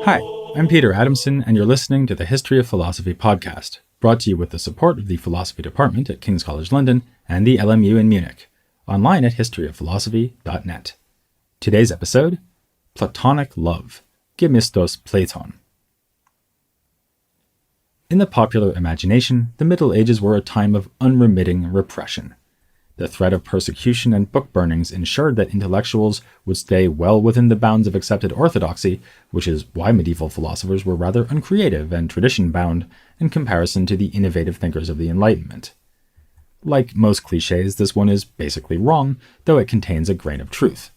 Hi, I'm Peter Adamson, and you're listening to the History of Philosophy podcast, brought to you with the support of the Philosophy Department at King's College London and the LMU in Munich, online at historyofphilosophy.net. Today's episode, Platonic Love, Gemistos Plethon. In the popular imagination, the Middle Ages were a time of unremitting repression. The threat of persecution and book burnings ensured that intellectuals would stay well within the bounds of accepted orthodoxy, which is why medieval philosophers were rather uncreative and tradition-bound in comparison to the innovative thinkers of the Enlightenment. Like most cliches, this one is basically wrong, though it contains a grain of truth.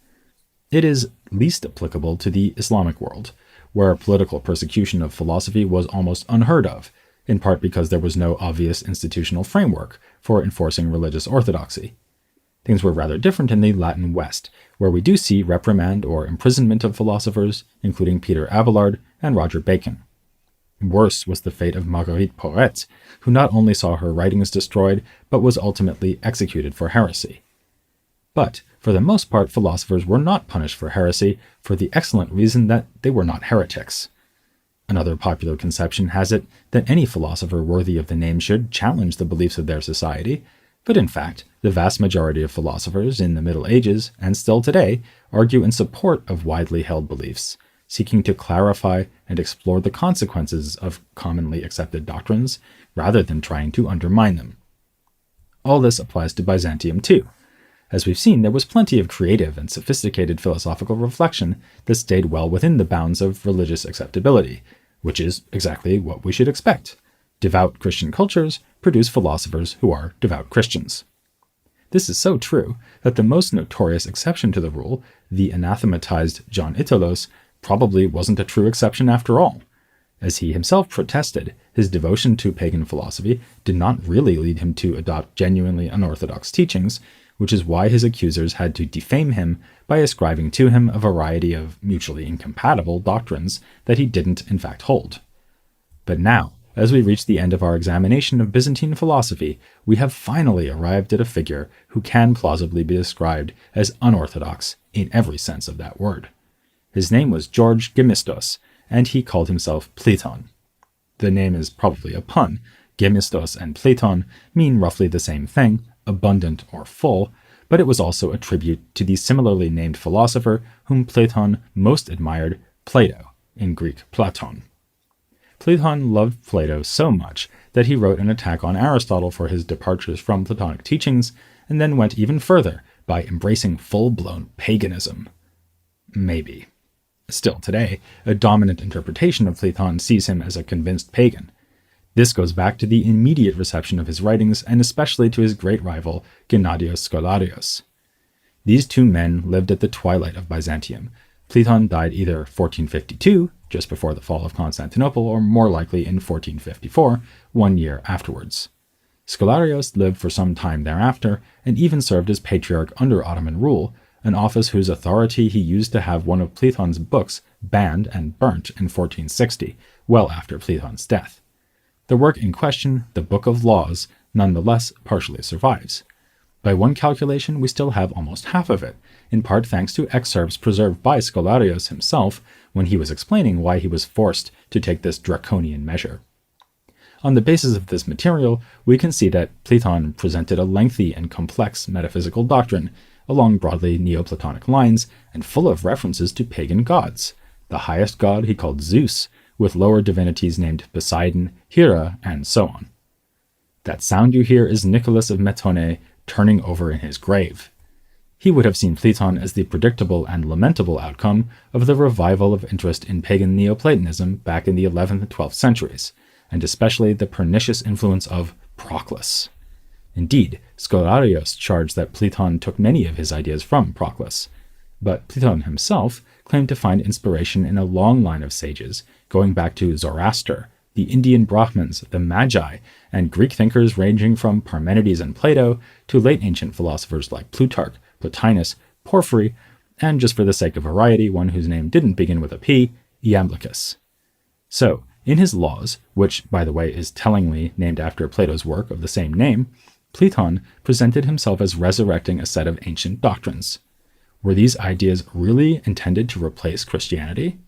It is least applicable to the Islamic world, where political persecution of philosophy was almost unheard of, in part because there was no obvious institutional framework for enforcing religious orthodoxy. Things were rather different in the Latin West, where we do see reprimand or imprisonment of philosophers, including Peter Abelard and Roger Bacon. Worse was the fate of Marguerite Porete, who not only saw her writings destroyed, but was ultimately executed for heresy. But, for the most part, philosophers were not punished for heresy for the excellent reason that they were not heretics. Another popular conception has it that any philosopher worthy of the name should challenge the beliefs of their society, but in fact, the vast majority of philosophers in the Middle Ages, and still today, argue in support of widely held beliefs, seeking to clarify and explore the consequences of commonly accepted doctrines, rather than trying to undermine them. All this applies to Byzantium too. As we've seen, there was plenty of creative and sophisticated philosophical reflection that stayed well within the bounds of religious acceptability, which is exactly what we should expect. Devout Christian cultures produce philosophers who are devout Christians. This is so true that the most notorious exception to the rule, the anathematized John Italos, probably wasn't a true exception after all. As he himself protested, his devotion to pagan philosophy did not really lead him to adopt genuinely unorthodox teachings, which is why his accusers had to defame him by ascribing to him a variety of mutually incompatible doctrines that he didn't in fact hold. But now, as we reach the end of our examination of Byzantine philosophy, we have finally arrived at a figure who can plausibly be described as unorthodox in every sense of that word. His name was George Gemistos, and he called himself Plethon. The name is probably a pun. Gemistos and Plethon mean roughly the same thing, abundant or full, but it was also a tribute to the similarly named philosopher whom Platon most admired, Plato, in Greek Platon. Platon loved Plato so much that he wrote an attack on Aristotle for his departures from Platonic teachings, and then went even further by embracing full-blown paganism. Maybe. Still today, a dominant interpretation of Platon sees him as a convinced pagan. This goes back to the immediate reception of his writings, and especially to his great rival, Gennadios Scholarios. These two men lived at the twilight of Byzantium. Platon died either 1452, just before the fall of Constantinople, or more likely in 1454, 1 year afterwards. Scholarios lived for some time thereafter, and even served as patriarch under Ottoman rule, an office whose authority he used to have one of Platon's books banned and burnt in 1460, well after Platon's death. The work in question, the Book of Laws, nonetheless partially survives. By one calculation, we still have almost half of it, in part thanks to excerpts preserved by Scholarios himself when he was explaining why he was forced to take this draconian measure. On the basis of this material, we can see that Platon presented a lengthy and complex metaphysical doctrine along broadly Neoplatonic lines and full of references to pagan gods. The highest god he called Zeus, with lower divinities named Poseidon, Hera, and so on. That sound you hear is Nicholas of Metone turning over in his grave. He would have seen Platon as the predictable and lamentable outcome of the revival of interest in pagan Neoplatonism back in the 11th and 12th centuries, and especially the pernicious influence of Proclus. Indeed, Scholarios charged that Platon took many of his ideas from Proclus, but Platon himself claimed to find inspiration in a long line of sages, going back to Zoroaster, the Indian Brahmins, the Magi, and Greek thinkers ranging from Parmenides and Plato to late ancient philosophers like Plutarch, Plotinus, Porphyry, and just for the sake of variety, one whose name didn't begin with a P, Iamblichus. So, in his Laws, which, by the way, is tellingly named after Plato's work of the same name, Platon presented himself as resurrecting a set of ancient doctrines. Were these ideas really intended to replace Christianity?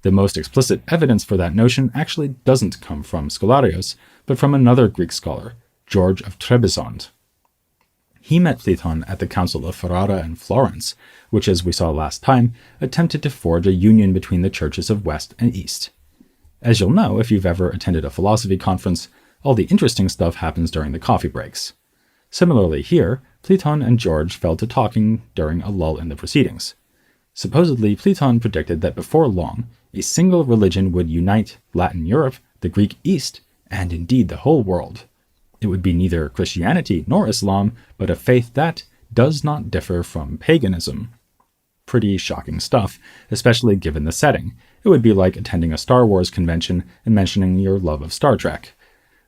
The most explicit evidence for that notion actually doesn't come from Scholarius, but from another Greek scholar, George of Trebizond. He met Plethon at the Council of Ferrara in Florence, which, as we saw last time, attempted to forge a union between the churches of West and East. As you'll know if you've ever attended a philosophy conference, all the interesting stuff happens during the coffee breaks. Similarly here, Plethon and George fell to talking during a lull in the proceedings. Supposedly, Plethon predicted that before long, a single religion would unite Latin Europe, the Greek East, and indeed the whole world. It would be neither Christianity nor Islam, but a faith that does not differ from paganism. Pretty shocking stuff, especially given the setting. It would be like attending a Star Wars convention and mentioning your love of Star Trek.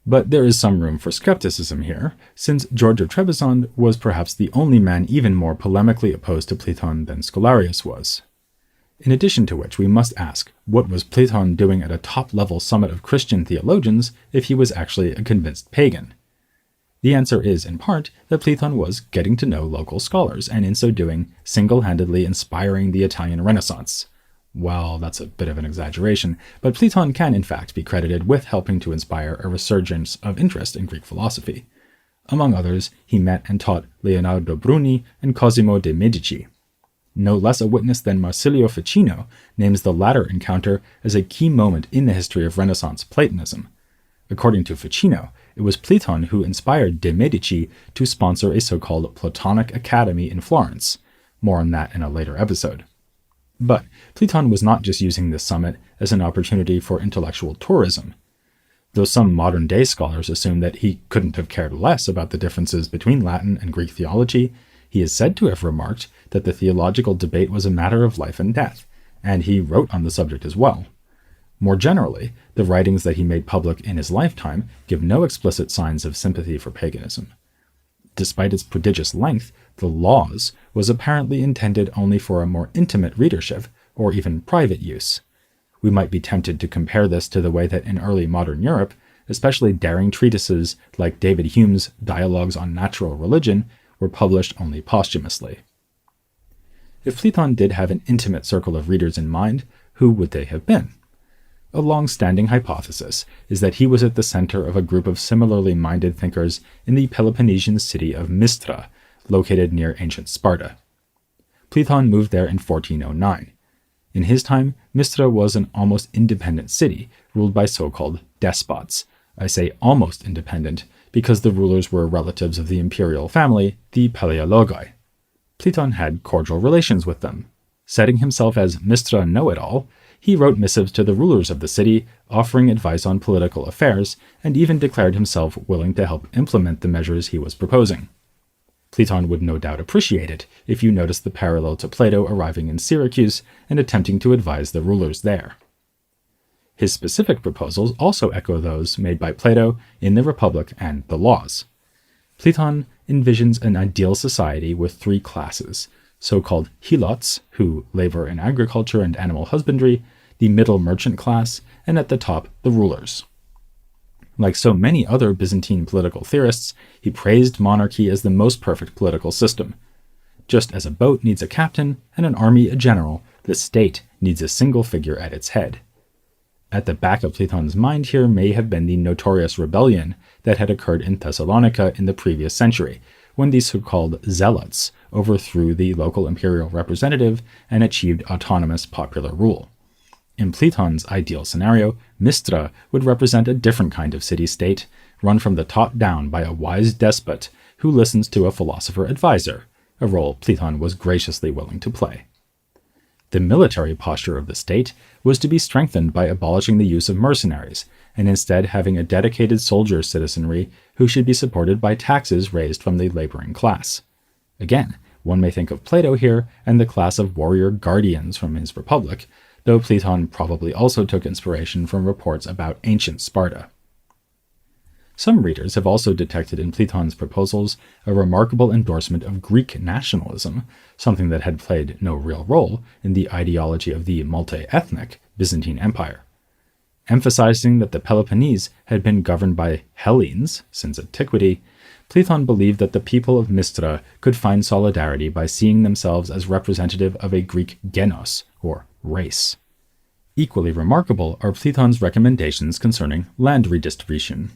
But there is some room for skepticism here, since George of Trebizond was perhaps the only man even more polemically opposed to Plethon than Scholarius was. In addition to which, we must ask, what was Plethon doing at a top-level summit of Christian theologians if he was actually a convinced pagan? The answer is, in part, that Plethon was getting to know local scholars, and in so doing, single-handedly inspiring the Italian Renaissance. Well, that's a bit of an exaggeration, but Plethon can in fact be credited with helping to inspire a resurgence of interest in Greek philosophy. Among others, he met and taught Leonardo Bruni and Cosimo de' Medici. No less a witness than Marsilio Ficino names the latter encounter as a key moment in the history of Renaissance Platonism. According to Ficino, it was Plethon who inspired de' Medici to sponsor a so-called Platonic Academy in Florence. More on that in a later episode. But Plethon was not just using this summit as an opportunity for intellectual tourism. Though some modern-day scholars assume that he couldn't have cared less about the differences between Latin and Greek theology, he is said to have remarked that the theological debate was a matter of life and death, and he wrote on the subject as well. More generally, the writings that he made public in his lifetime give no explicit signs of sympathy for paganism. Despite its prodigious length, the Laws was apparently intended only for a more intimate readership, or even private use. We might be tempted to compare this to the way that in early modern Europe, especially daring treatises like David Hume's Dialogues on Natural Religion were published only posthumously. If Plethon did have an intimate circle of readers in mind, who would they have been? A long-standing hypothesis is that he was at the center of a group of similarly minded thinkers in the Peloponnesian city of Mistra, located near ancient Sparta. Plethon moved there in 1409. In his time, Mistra was an almost independent city, ruled by so-called despots. I say almost independent because the rulers were relatives of the imperial family, the Palaiologoi. Plethon had cordial relations with them. Setting himself as Mistra know-it-all, he wrote missives to the rulers of the city, offering advice on political affairs, and even declared himself willing to help implement the measures he was proposing. Plethon would no doubt appreciate it if you noticed the parallel to Plato arriving in Syracuse and attempting to advise the rulers there. His specific proposals also echo those made by Plato in the Republic and the Laws. Plethon envisions an ideal society with three classes: so-called helots, who labor in agriculture and animal husbandry, the middle merchant class, and at the top, the rulers. Like so many other Byzantine political theorists, he praised monarchy as the most perfect political system. Just as a boat needs a captain and an army a general, the state needs a single figure at its head. At the back of Plethon's mind here may have been the notorious rebellion that had occurred in Thessalonica in the previous century, when the so-called zealots overthrew the local imperial representative and achieved autonomous popular rule. In Plethon's ideal scenario, Mistra would represent a different kind of city-state, run from the top down by a wise despot who listens to a philosopher advisor, a role Plethon was graciously willing to play. The military posture of the state was to be strengthened by abolishing the use of mercenaries, and instead having a dedicated soldier citizenry who should be supported by taxes raised from the laboring class. Again, one may think of Plato here and the class of warrior guardians from his Republic, though Plethon probably also took inspiration from reports about ancient Sparta. Some readers have also detected in Plethon's proposals a remarkable endorsement of Greek nationalism, something that had played no real role in the ideology of the multi-ethnic Byzantine Empire. Emphasizing that the Peloponnese had been governed by Hellenes since antiquity, Plethon believed that the people of Mistra could find solidarity by seeing themselves as representative of a Greek genos, or race. Equally remarkable are Plethon's recommendations concerning land redistribution.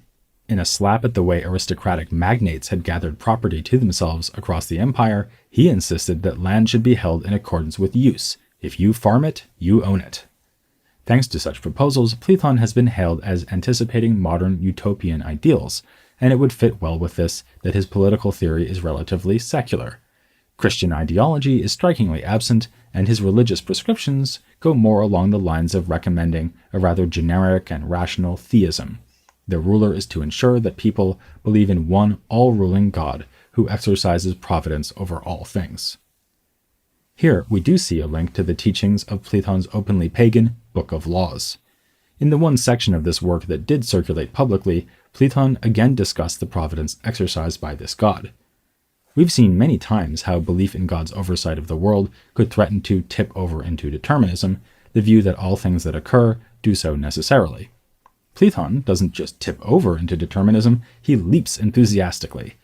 In a slap at the way aristocratic magnates had gathered property to themselves across the empire, he insisted that land should be held in accordance with use. If you farm it, you own it. Thanks to such proposals, Plethon has been hailed as anticipating modern utopian ideals, and it would fit well with this that his political theory is relatively secular. Christian ideology is strikingly absent, and his religious prescriptions go more along the lines of recommending a rather generic and rational theism. The ruler is to ensure that people believe in one all-ruling God who exercises providence over all things. Here we do see a link to the teachings of Plethon's openly pagan Book of Laws. In the one section of this work that did circulate publicly, Plethon again discussed the providence exercised by this god. We've seen many times how belief in God's oversight of the world could threaten to tip over into determinism, the view that all things that occur do so necessarily. Plethon doesn't just tip over into determinism, he leaps enthusiastically.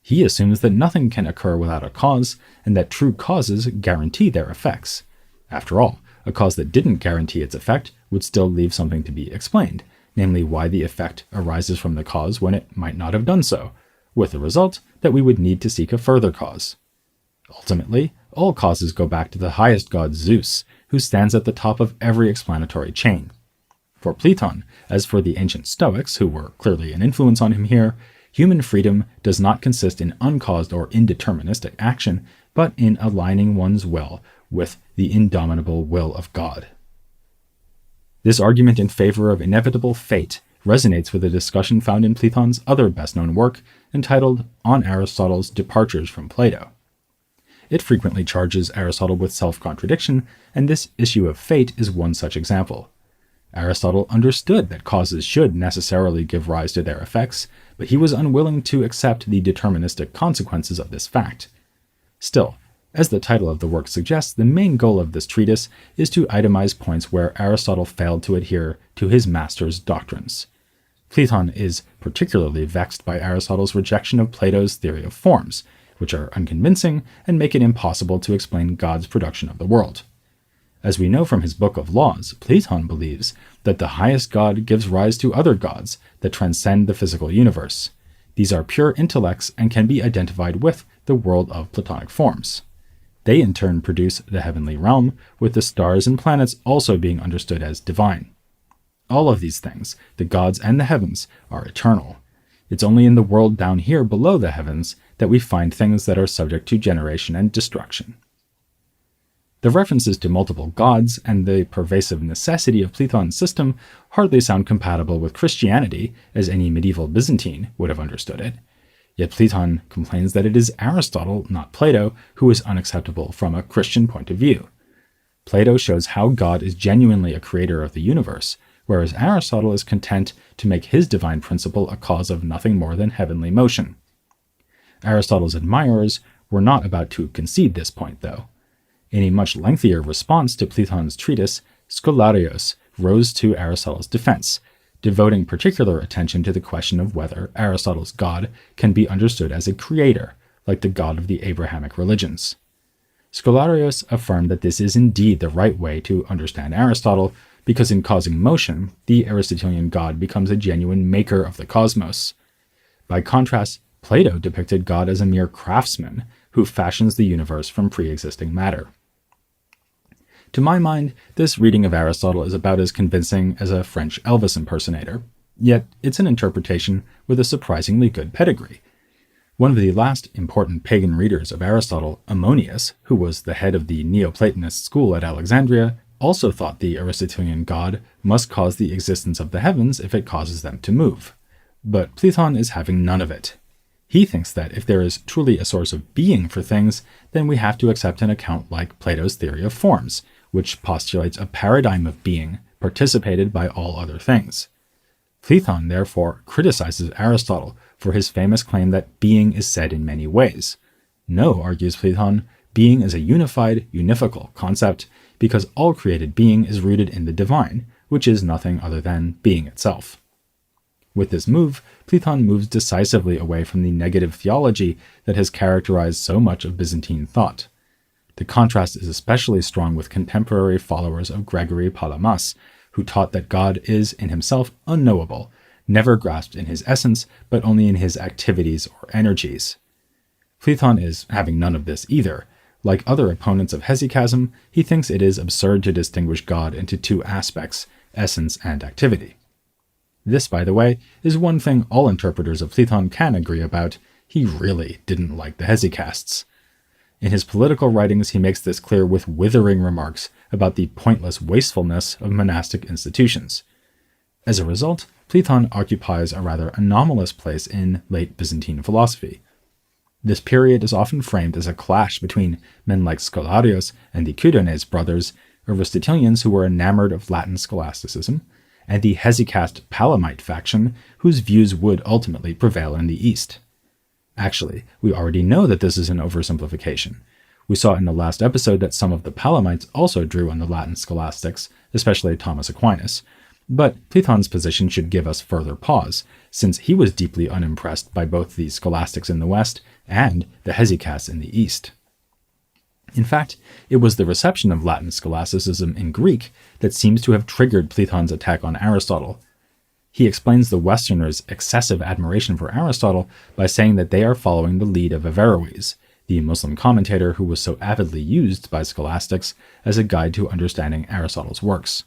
He assumes that nothing can occur without a cause, and that true causes guarantee their effects. After all, a cause that didn't guarantee its effect would still leave something to be explained, namely why the effect arises from the cause when it might not have done so, with the result that we would need to seek a further cause. Ultimately, all causes go back to the highest god Zeus, who stands at the top of every explanatory chain. For Plethon, as for the ancient Stoics, who were clearly an influence on him here, human freedom does not consist in uncaused or indeterministic action, but in aligning one's will with the indomitable will of God. This argument in favor of inevitable fate resonates with a discussion found in Plethon's other best-known work, entitled On Aristotle's Departures from Plato. It frequently charges Aristotle with self-contradiction, and this issue of fate is one such example. Aristotle understood that causes should necessarily give rise to their effects, but he was unwilling to accept the deterministic consequences of this fact. Still, as the title of the work suggests, the main goal of this treatise is to itemize points where Aristotle failed to adhere to his master's doctrines. Plethon is particularly vexed by Aristotle's rejection of Plato's theory of forms, which are unconvincing and make it impossible to explain God's production of the world. As we know from his Book of Laws, Plethon believes that the highest god gives rise to other gods that transcend the physical universe. These are pure intellects and can be identified with the world of Platonic forms. They in turn produce the heavenly realm, with the stars and planets also being understood as divine. All of these things, the gods and the heavens, are eternal. It's only in the world down here below the heavens that we find things that are subject to generation and destruction. The references to multiple gods and the pervasive necessity of Plethon's system hardly sound compatible with Christianity, as any medieval Byzantine would have understood it. Yet Plethon complains that it is Aristotle, not Plato, who is unacceptable from a Christian point of view. Plato shows how God is genuinely a creator of the universe, whereas Aristotle is content to make his divine principle a cause of nothing more than heavenly motion. Aristotle's admirers were not about to concede this point, though. In a much lengthier response to Plethon's treatise, Scholarios rose to Aristotle's defense, devoting particular attention to the question of whether Aristotle's God can be understood as a creator, like the God of the Abrahamic religions. Scholarios affirmed that this is indeed the right way to understand Aristotle, because in causing motion, the Aristotelian God becomes a genuine maker of the cosmos. By contrast, Plato depicted God as a mere craftsman who fashions the universe from pre-existing matter. To my mind, this reading of Aristotle is about as convincing as a French Elvis impersonator, yet it's an interpretation with a surprisingly good pedigree. One of the last important pagan readers of Aristotle, Ammonius, who was the head of the Neoplatonist school at Alexandria, also thought the Aristotelian God must cause the existence of the heavens if it causes them to move. But Plethon is having none of it. He thinks that if there is truly a source of being for things, then we have to accept an account like Plato's theory of forms, which postulates a paradigm of being participated by all other things. Plethon therefore criticizes Aristotle for his famous claim that being is said in many ways. No, argues Plethon, being is a unified, univocal concept, because all created being is rooted in the divine, which is nothing other than being itself. With this move, Plethon moves decisively away from the negative theology that has characterized so much of Byzantine thought. The contrast is especially strong with contemporary followers of Gregory Palamas, who taught that God is in himself unknowable, never grasped in his essence, but only in his activities or energies. Plethon is having none of this either. Like other opponents of hesychasm, he thinks it is absurd to distinguish God into two aspects, essence and activity. This, by the way, is one thing all interpreters of Plethon can agree about. He really didn't like the hesychasts. In his political writings, he makes this clear with withering remarks about the pointless wastefulness of monastic institutions. As a result, Plethon occupies a rather anomalous place in late Byzantine philosophy. This period is often framed as a clash between men like Scholarios and the Cudones brothers, Aristotelians who were enamored of Latin scholasticism, and the hesychast Palamite faction, whose views would ultimately prevail in the East. Actually, we already know that this is an oversimplification. We saw in the last episode that some of the Palamites also drew on the Latin scholastics, especially Thomas Aquinas, but Plethon's position should give us further pause, since he was deeply unimpressed by both the scholastics in the West and the hesychasts in the East. In fact, it was the reception of Latin scholasticism in Greek that seems to have triggered Plethon's attack on Aristotle. He explains the Westerners' excessive admiration for Aristotle by saying that they are following the lead of Averroes, the Muslim commentator who was so avidly used by scholastics as a guide to understanding Aristotle's works.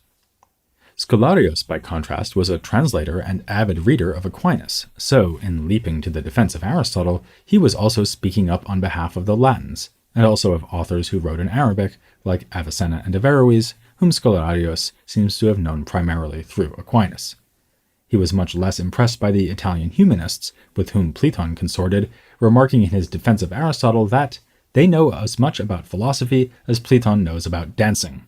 Scholarios, by contrast, was a translator and avid reader of Aquinas, so, in leaping to the defense of Aristotle, he was also speaking up on behalf of the Latins, and also of authors who wrote in Arabic, like Avicenna and Averroes, whom Scholarios seems to have known primarily through Aquinas. He was much less impressed by the Italian humanists, with whom Plethon consorted, remarking in his defense of Aristotle that they know as much about philosophy as Plethon knows about dancing.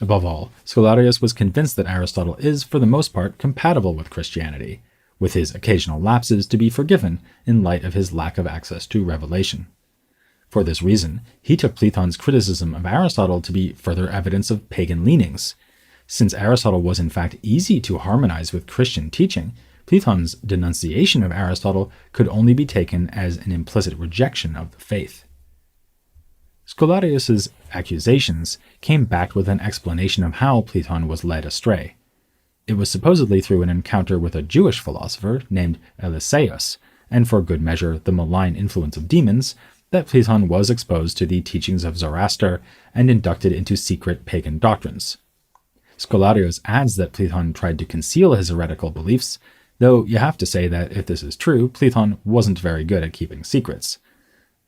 Above all, Scholarios was convinced that Aristotle is, for the most part, compatible with Christianity, with his occasional lapses to be forgiven in light of his lack of access to revelation. For this reason, he took Plethon's criticism of Aristotle to be further evidence of pagan leanings. Since Aristotle was in fact easy to harmonize with Christian teaching, Plethon's denunciation of Aristotle could only be taken as an implicit rejection of the faith. Scholarios' accusations came back with an explanation of how Plethon was led astray. It was supposedly through an encounter with a Jewish philosopher named Eliseus, and for good measure the malign influence of demons, that Plethon was exposed to the teachings of Zoroaster and inducted into secret pagan doctrines. Scholarios adds that Plethon tried to conceal his heretical beliefs, though you have to say that if this is true, Plethon wasn't very good at keeping secrets.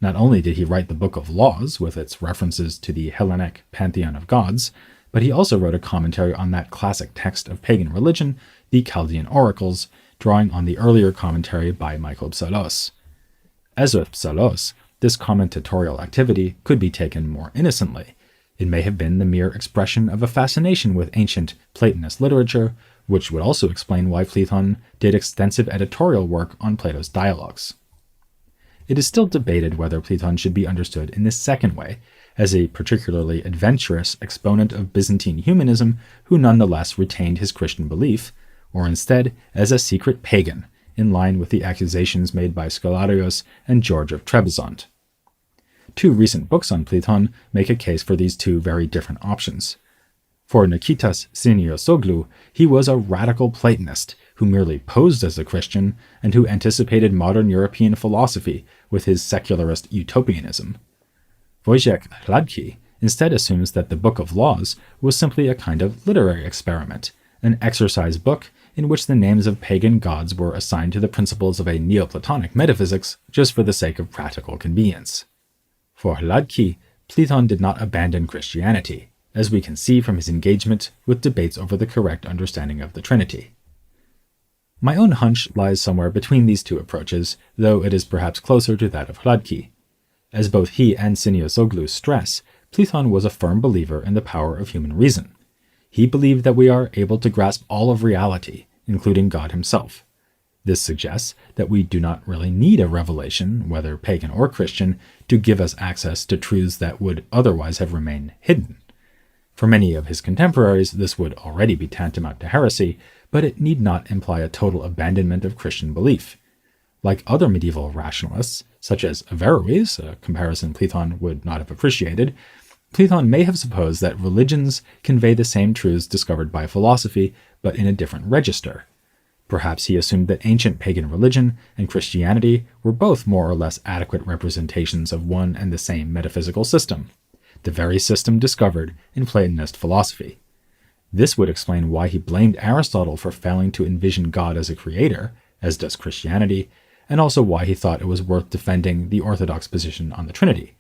Not only did he write the Book of Laws with its references to the Hellenic pantheon of gods, but he also wrote a commentary on that classic text of pagan religion, the Chaldean Oracles, drawing on the earlier commentary by Michael Psallos. As with Psallos, this commentatorial activity could be taken more innocently. It may have been the mere expression of a fascination with ancient Platonist literature, which would also explain why Plethon did extensive editorial work on Plato's dialogues. It is still debated whether Plethon should be understood in this second way, as a particularly adventurous exponent of Byzantine humanism who nonetheless retained his Christian belief, or instead as a secret pagan, in line with the accusations made by Scholarios and George of Trebizond. Two recent books on Plethon make a case for these two very different options. For Nikitas Siniosoglu, he was a radical Platonist who merely posed as a Christian and who anticipated modern European philosophy with his secularist utopianism. Wojciech Hladki instead assumes that the Book of Laws was simply a kind of literary experiment, an exercise book in which the names of pagan gods were assigned to the principles of a Neoplatonic metaphysics just for the sake of practical convenience. For Hladki, Plethon did not abandon Christianity, as we can see from his engagement with debates over the correct understanding of the Trinity. My own hunch lies somewhere between these two approaches, though it is perhaps closer to that of Hladki. As both he and Siniosoglu stress, Plethon was a firm believer in the power of human reason. He believed that we are able to grasp all of reality, including God himself. This suggests that we do not really need a revelation, whether pagan or Christian, to give us access to truths that would otherwise have remained hidden. For many of his contemporaries, this would already be tantamount to heresy, but it need not imply a total abandonment of Christian belief. Like other medieval rationalists, such as Averroes, a comparison Plethon would not have appreciated, Plethon may have supposed that religions convey the same truths discovered by philosophy, but in a different register. Perhaps he assumed that ancient pagan religion and Christianity were both more or less adequate representations of one and the same metaphysical system, the very system discovered in Platonist philosophy. This would explain why he blamed Aristotle for failing to envision God as a creator, as does Christianity, and also why he thought it was worth defending the orthodox position on the Trinity.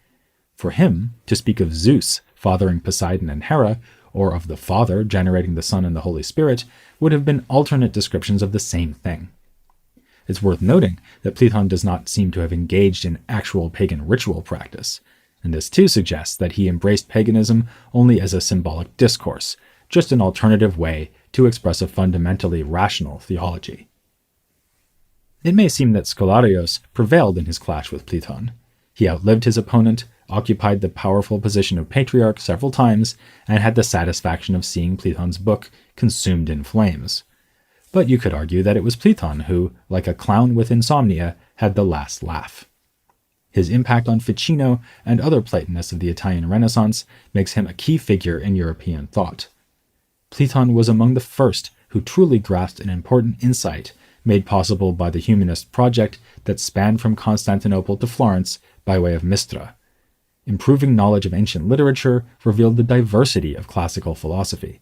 For him, to speak of Zeus fathering Poseidon and Hera, or of the Father generating the Son and the Holy Spirit, would have been alternate descriptions of the same thing. It's worth noting that Plethon does not seem to have engaged in actual pagan ritual practice, and this too suggests that he embraced paganism only as a symbolic discourse, just an alternative way to express a fundamentally rational theology. It may seem that Scholarios prevailed in his clash with Plethon. He outlived his opponent, occupied the powerful position of patriarch several times, and had the satisfaction of seeing Plethon's book consumed in flames. But you could argue that it was Plethon who, like a clown with insomnia, had the last laugh. His impact on Ficino and other Platonists of the Italian Renaissance makes him a key figure in European thought. Plethon was among the first who truly grasped an important insight made possible by the humanist project that spanned from Constantinople to Florence by way of Mistra. Improving knowledge of ancient literature revealed the diversity of classical philosophy.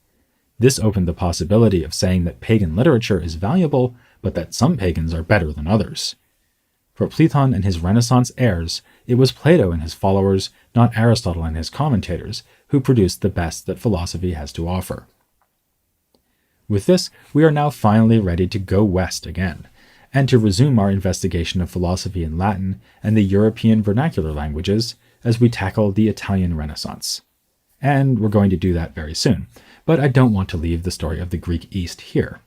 This opened the possibility of saying that pagan literature is valuable, but that some pagans are better than others. For Plethon and his Renaissance heirs, it was Plato and his followers, not Aristotle and his commentators, who produced the best that philosophy has to offer. With this, we are now finally ready to go west again, and to resume our investigation of philosophy in Latin and the European vernacular languages as we tackle the Italian Renaissance. And we're going to do that very soon, but I don't want to leave the story of the Greek East here.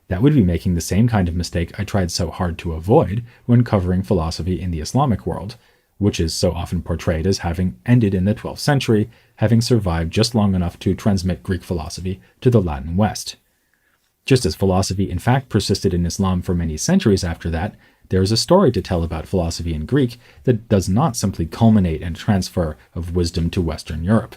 That would be making the same kind of mistake I tried so hard to avoid when covering philosophy in the Islamic world, which is so often portrayed as having ended in the 12th century, having survived just long enough to transmit Greek philosophy to the Latin West. Just as philosophy in fact persisted in Islam for many centuries after that, there is a story to tell about philosophy in Greek that does not simply culminate in a transfer of wisdom to Western Europe.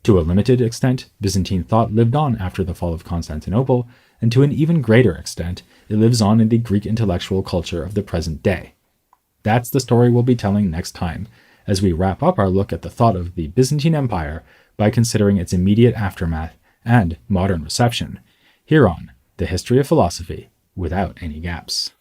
To a limited extent, Byzantine thought lived on after the fall of Constantinople, and to an even greater extent, it lives on in the Greek intellectual culture of the present day. That's the story we'll be telling next time, as we wrap up our look at the thought of the Byzantine Empire by considering its immediate aftermath and modern reception, here on The History of Philosophy Without Any Gaps.